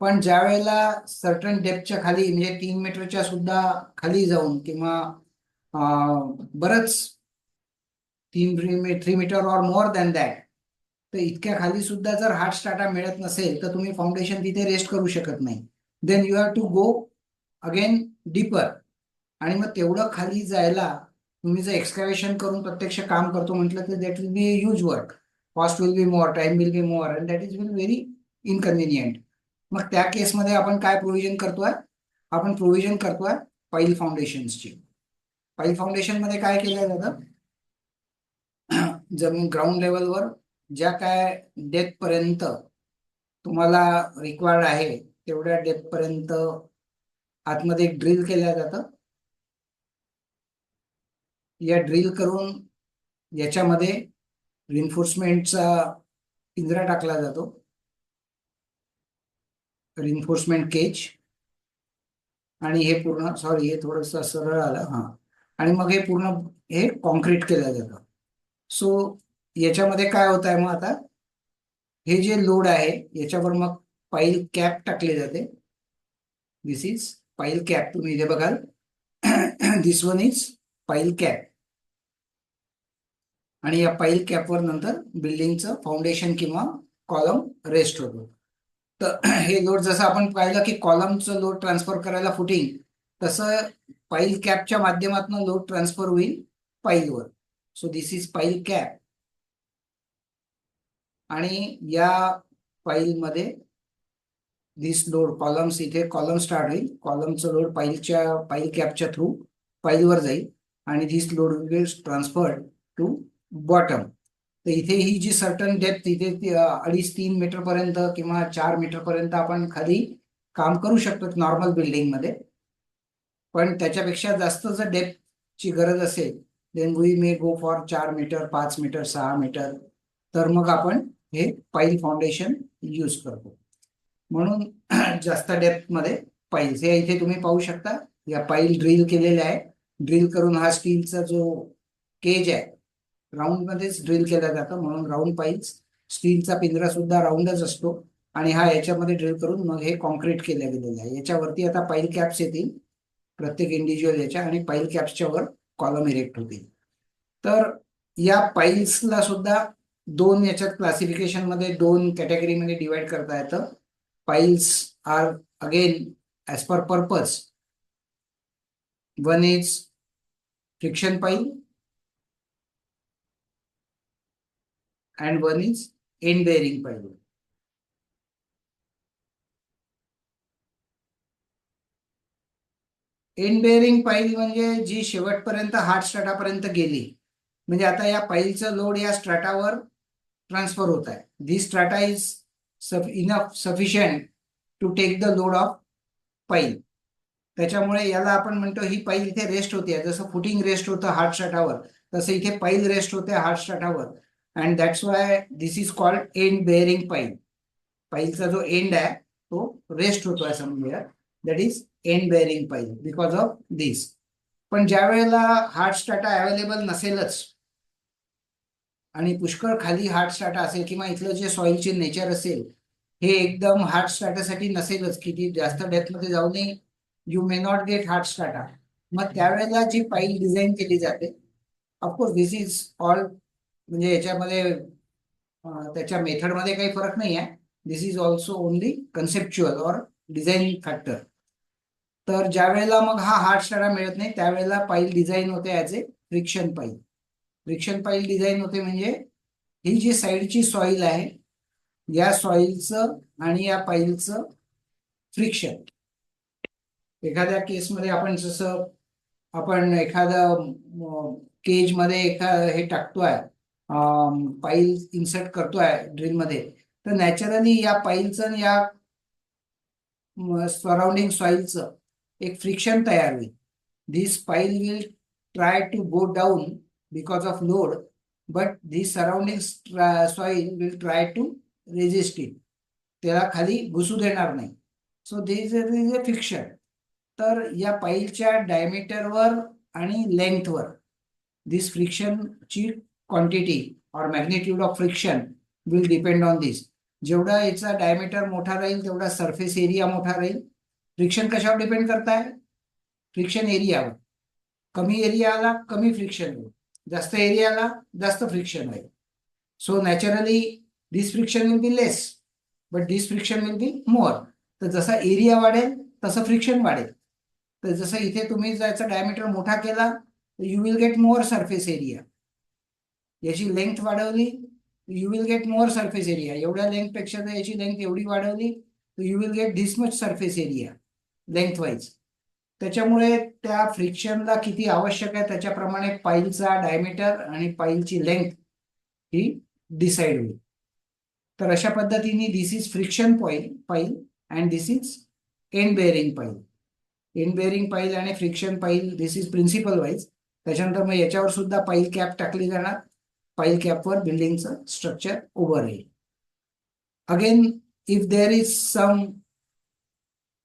A: पण ज्या वेळेला सर्टन डेप्थच्या खाली म्हणजे 3 मीटरच्या सुद्धा खाली जाऊन किंवा बरंच 3 मीटर और मोर दॅन दॅट, तर इतक्या खाली सुद्धा जर हार्ड स्ट्राटा मिळत नसेल तर तुम्ही फाउंडेशन तिथे रेस्ट करू शकत नाही. Then you have to go again deeper. आणि मग तेवढं खाली जायला तुम्ही जर एक्सकॅव्हेशन करून प्रत्यक्ष काम करतो म्हटलं तर that will be a huge work. Cost will be more, time will be more and that is will very inconvenient. मग त्या केसमध्ये आपण काय प्रोव्हिजन करतोय? आपण प्रोव्हिजन करतोय पाईल फाउंडेशनची. पाईल फाउंडेशन मध्ये काय केलं जातं? जमीन ग्राउंड लेवलवर ज्या काय डेप्थ पर्यंत तुम्हाला रिक्वायर्ड आहे तेवढ्या डेप्थ पर्यंत आतमध्ये ड्रिल केलं जातं. या ड्रिल करून याच्यामध्ये रिन्फोर्समेंटचा पिंजरा टाकला जातो, रिन्फोर्समेंट केज. आणि हे पूर्ण, सॉरी हे थोडंसं सरळ आलं, हां. आणि मग हे पूर्ण हे कॉन्क्रीट केलं जातं. सो याच्यामध्ये काय होत आहे, मग आता हे जे लोड आहे याच्यावर मग पाईल कॅप टाकले जाते. दिस इज पाईल कॅप. तुम्ही इथे बघाल दिस वन इज पाईल कॅप. आणि या पाईल कॅपवर नंतर बिल्डिंगचं फाउंडेशन किंवा कॉलम रेस्ट होतो. तर हे लोड जसं आपण पाहिलं की कॉलमचं लोड ट्रान्सफर करायला फुटिंग, तसं पाईल कॅपच्या माध्यमातून लोड ट्रान्सफर होईल पाईलवर. सो दिस इज पाईल कॅप. आणि या पाईलमध्ये दिस लोड कॉलम्स, इथे कॉलम स्टार्ट होईल, कॉलमचं लोड पाईल कॅपच्या थ्रू पाईलवर जाईल आणि दिस load will transferred to bottom. तर इथे ही जी सर्टन डेप्थ, इथे 2.5-3 मीटर पर्यंत किंवा 4 मीटर पर्यंत आपण खाली काम करू शकतो नॉर्मल बिल्डिंग मध्ये. पण त्याच्यापेक्षा जास्त जर डेप्थची गरज असेल then we may go for 4 meter, 5 meter, 6 meter. तर मग आपण हे पाईल फाउंडेशन यूज करतो. म्हणून जास्त डेप्थ मध्ये पाईल्स, हे इथे तुम्ही पाहू शकता या पाईल ड्रिल केलेल्या आहे. ड्रिल करून हा स्टीलचा जो केज आहे राऊंड मध्येच ड्रिल केला जातं, म्हणून राऊंड पाईल्स. स्टीलचा पिंजरा सुद्धा राऊंडच असतो आणि हा याच्यामध्ये ड्रिल करून मग हे कॉन्क्रीट केल्या गेलेलं आहे. याच्यावरती आता पाईल कॅप्स येतील प्रत्येक इंडिव्हिज्युअल याच्या, आणि पाईल कॅप्सच्या वर कॉलम इरेक्ट होतील. तर या पाईल्सला सुद्धा दोन याच्यात क्लासिफिकेशन मध्ये, दोन कॅटेगरीमध्ये डिवाइड करता येतं. Piles are again as per purpose. One is friction pile and one is end bearing pile. End bearing पाईल म्हणजे जी शेवटपर्यंत हार्ड स्ट्रॅटापर्यंत गेली. म्हणजे आता या पाईलचं लोड या स्ट्रॅटावर ट्रान्सफर होत आहे. This strata is enough sufficient to take the load of pile. त्याच्यामुळे याला आपण म्हणतो ही पाईल इथे रेस्ट होते. जसं फुटिंग रेस्ट होतं हार्ड स्ट्रॅटावर, तसं इथे पाईल रेस्ट होते हार्ड स्ट्रॅटावर. And that's why this is called end bearing pile. पाईलचा जो एंड आहे तो रेस्ट होतोय समजूया, that is end bearing pile because of this. पण ज्या वेळेला हार्ड स्ट्रॅटा अवेलेबल नसेलच आणि पुष्कळ खाली हार्ड स्ट्रॅटा असेल किंवा इथलं जे सॉइलचे नेचर असेल हे एकदम हार्ड स्ट्रॅटासाठी नसेलच, की ती जास्त डेप्थमध्ये जाऊ नये, you may not get hard strata. मग त्यावेळेला जी पाईल डिझाईन केली जाते, ऑफकोर्स दिस इज ऑल, म्हणजे याच्यामध्ये त्याच्या मेथडमध्ये काही फरक नाही आहे. This is also only conceptual और डिझाईन फॅक्टर. तर ज्या वेळेला मग हा हार्ड स्ट्रॅटा मिळत नाही त्यावेळेला पाईल डिझाईन होते ॲज ए फ्रिक्शन पाईल. फ्रिक्शन पाईल डिझाईन होते म्हणजे ही जी साईडची सॉइल आहे या सॉइलचं आणि या पाईलचं फ्रिक्शन. एखाद्या केसमध्ये आपण जसं आपण एखादा केज मध्ये हे टाकतोय, पाईल इन्सर्ट करतोय ड्रिल मध्ये, तर नॅचरली या पाईलचं आणि या सराउंडिंग सॉइलचं एक फ्रिक्शन तयार होईल. This pile will try to go down because of load, but this surrounding soil will try to resist it. त्याला खाली घुसू देणार नाही. So this is a friction. तर या पाईलच्या डायमीटरवर आणि लेंथवर दिस फ्रिक्शनची quantity or magnitude of friction will depend on this. जेवढा याचा डायमीटर मोठा राहील तेवढा सरफेस एरिया मोठा राहील. फ्रिक्शन कशावर डिपेंड करताय? फ्रिक्शन एरियावर. कमी एरियाला कमी फ्रिक्शन होईल, जास्त एरियाला जास्त फ्रिक्शन होईल. So naturally this friction will be less but this friction will be मोर. तर जसा एरिया वाढेल तसं फ्रिक्शन वाढेल. तर जसं इथे तुम्ही याचा डायमीटर मोठा केला तर you will get more surface area. याची लेंथ वाढवली you will get more surface area. एवढ्या लेंथ पेक्षा जर याची लेंथ एवढी वाढवली तर you will get this much surface area length wise. त्याच्यामुळे त्या फ्रिक्शनला किती आवश्यक आहे त्याच्याप्रमाणे पाईलचा डायमीटर आणि पाईलची लेंथ ही डिसाइड होईल. तर अशा पद्धतीने दिस इज फ्रिक्शन पाईल and this is end bearing पाईल. एंड बेअरिंग पाईल आणि फ्रिक्शन पाईल दिस इज प्रिन्सिपल वाईज. त्याच्यानंतर मग याच्यावर सुद्धा पाईल कॅप टाकली जाणार पाईल कॅपवर बिल्डिंगचं स्ट्रक्चर उभं राहील. Again if there is some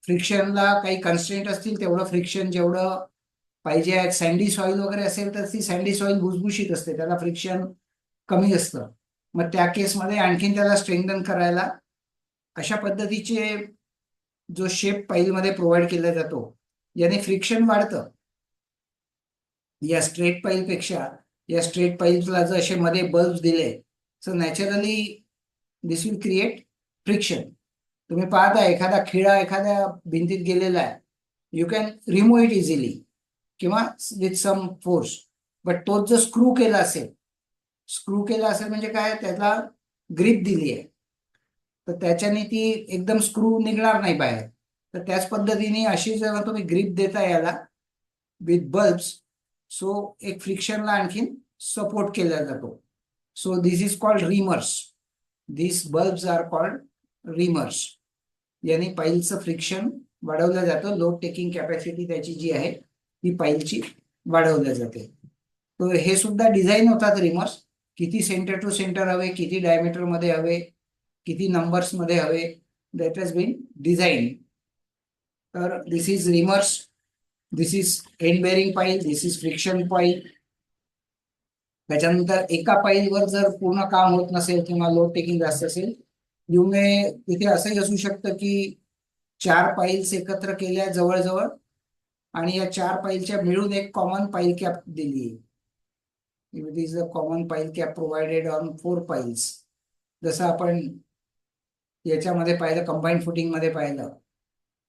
A: फ्रिक्शनला काही कन्स्ट्रेंट असतील, तेवढं फ्रिक्शन जेवढं पाहिजे आहे, सँडी सॉइल वगैरे असेल तर ती सँडी सॉइल भुसभुशीत असते, त्याला फ्रिक्शन कमी असतं. मग त्या केसमध्ये आणखीन त्याला स्ट्रेंथन करायला अशा पद्धतीचे जो शेप पाईलमध्ये प्रोव्हाइड केला जातो, याने फ्रिक्शन वाढतं. या स्ट्रेट पाईलपेक्षा या स्ट्रेट पाईलला जर असे मध्ये बल्ब दिले so naturally this will create friction. तुम्ही पाहता एखादा खिळा एखाद्या भिंतीत गेलेला आहे, you can remove it easily किंवा विथ सम फोर्स. बट तोच जर स्क्रू केला असेल म्हणजे काय, त्याला ग्रीप दिली आहे तर त्याच्याने ती एकदम स्क्रू निघणार नाही बाहेर. तर त्याच पद्धतीने अशी जेव्हा तुम्ही ग्रीप देता याला विथ बल्ब्स, सो एक फ्रिक्शनला आणखीन सपोर्ट केला जातो. So this is called reamers. This bulbs are called reamers. याने पाईलचं फ्रिक्शन वाढवलं जातं. लोड टेकिंग कॅपॅसिटी त्याची जी आहे ती पाईलची वाढवल्या जाते. तर हे सुद्धा डिझाईन होतात रिमर्स. किती सेंटर टू सेंटर हवे, किती डायमीटर मध्ये हवे, किती नंबर्स मध्ये हवे, दॅट हॅज बीन डिझाईन. तर this is reamers, this is end bearing pile, this is friction पाईल. त्याच्यानंतर एका पाईलवर जर पूर्ण काम होत नसेल किंवा लोड टेकिंग जास्त असेल, तिथे असंही असू शकतं की 4 पाईल्स एकत्र केल्या जवळजवळ आणि या 4 पाईलच्या मिळून एक कॉमन पाईल कॅप दिली आहे. इट इज अ कॉमन पाईल कॅप प्रोव्हाइडेड ऑन 4 पाईल्स. जसं आपण याच्यामध्ये पाहिलं, कंबाईंड फुटिंग मध्ये पाहिलं,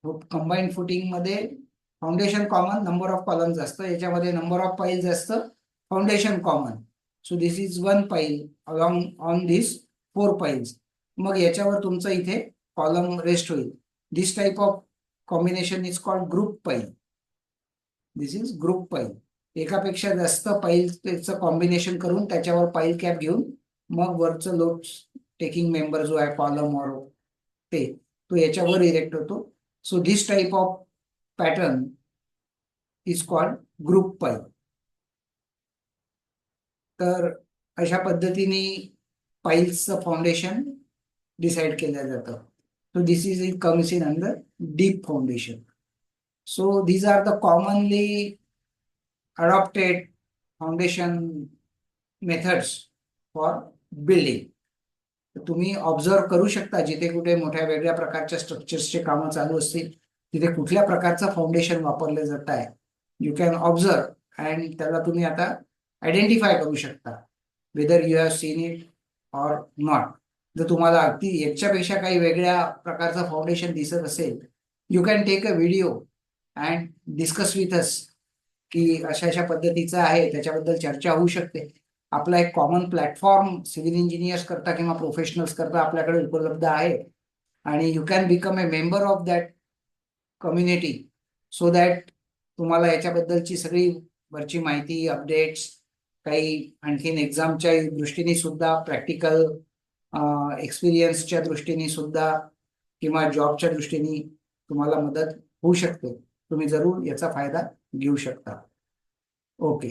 A: कंबाईंड फुटिंग मध्ये foundation common, number of columns असतं. याच्यामध्ये नंबर ऑफ पाईल्स असतं, foundation common. So this is 1 पाईल अलॉंग ऑन दिस 4 पाईल्स. मग याच्यावर तुमचं इथे कॉलम रेस्ट होईल. This type of combination is called group pile. This is group पाईल. एकापेक्षा जास्त पाईलचं कॉम्बिनेशन करून त्याच्यावर पाईल कॅप घेऊन मग वरचं लोड टेकिंग मेंबर जो आहे कॉलम और तो याच्यावर इरेक्ट होतो. So this type of pattern is called group pile. तर अशा पद्धतीने पाईल्सचं फाउंडेशन डिसाइड केलं जातं. So this is comes in under deep foundation. So these are the commonly adopted foundation methods for building. तुम्ही ऑब्झर्व करू शकता जिथे कुठे मोठ्या वेगळ्या प्रकारच्या स्ट्रक्चर्सचे कामं चालू असतील तिथे कुठल्या प्रकारचं फाउंडेशन वापरले जात आहे. यू कॅन ऑब्झर्व अँड त्याला तुम्ही आता आयडेंटिफाय करू शकता whether you have seen it or not. जर तुम्हाला अगदी याच्यापेक्षा काही वेगळ्या प्रकारचं फाउंडेशन दिसत असेल, you can take a video and discuss with us की अशा अशा पद्धतीचं आहे, त्याच्याबद्दल चर्चा होऊ शकते. आपला एक कॉमन प्लॅटफॉर्म सिव्हिल इंजिनियर्स करता किंवा प्रोफेशनल्स करता आपल्याकडे उपलब्ध आहे आणि you can become a member of that community so that तुम्हाला याच्याबद्दलची सगळी वरची माहिती, अपडेट्स, काही आणखीन एक्झामच्या दृष्टीने सुद्धा, प्रॅक्टिकल एक्सपिरियन्सच्या दृष्टीने सुद्धा किंवा जॉबच्या दृष्टीने तुम्हाला मदत होऊ शकते. तुम्ही जरूर याचा फायदा घेऊ शकता. ओके.